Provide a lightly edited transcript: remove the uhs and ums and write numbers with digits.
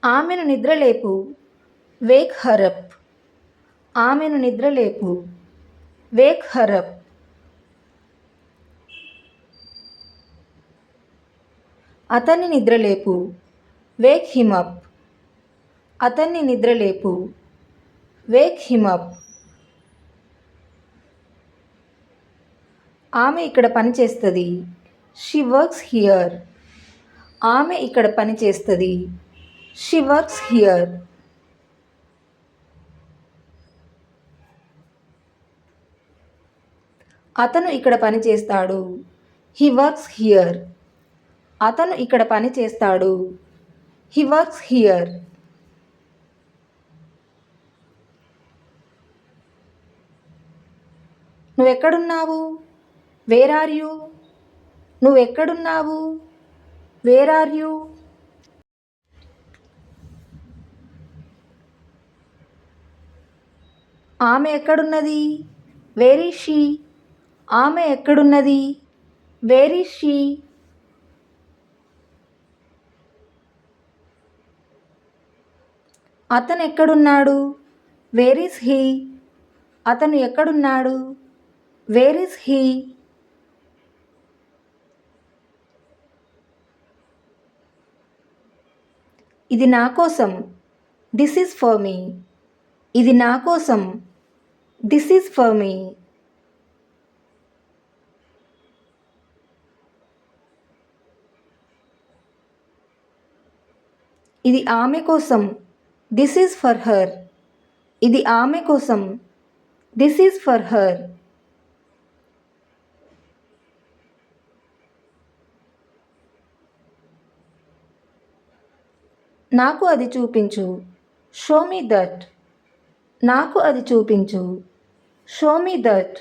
ఆమెను నిద్రలేపు. వేక్ హరప్. ఆమెను నిద్రలేపు. వేక్ హరప్. అతన్ని నిద్రలేపు. వేక్ హిమప్. అతన్ని నిద్రలేపు. వేక్ హిమప్. ఆమె ఇక్కడ పని చేస్తుంది. She works here. ఆమె ఇక్కడ పని చేస్తుంది. She works here. అతను ఇక్కడ పని చేస్తాడు. He works here. అతను ఇక్కడ పని చేస్తాడు. He works here. నువ్వెక్కడున్నావు? Where are you? నువ్వెక్కడున్నావు? Where are you? ఆమె ఎక్కడున్నది? Where is she? ఆమె ఎక్కడున్నది? Where is she? అతను ఎక్కడున్నాడు? Where is he? అతను ఎక్కడున్నాడు? Where is he? ఇది నా కోసం. This is for me. ఇది నా కోసం. This is for me. ఇది ఆమె కోసం. This is for her. ఇది ఆమె కోసం. This is for her. నాకు అది చూపించు. Show me that. నాకు అది చూపించు. Show me that.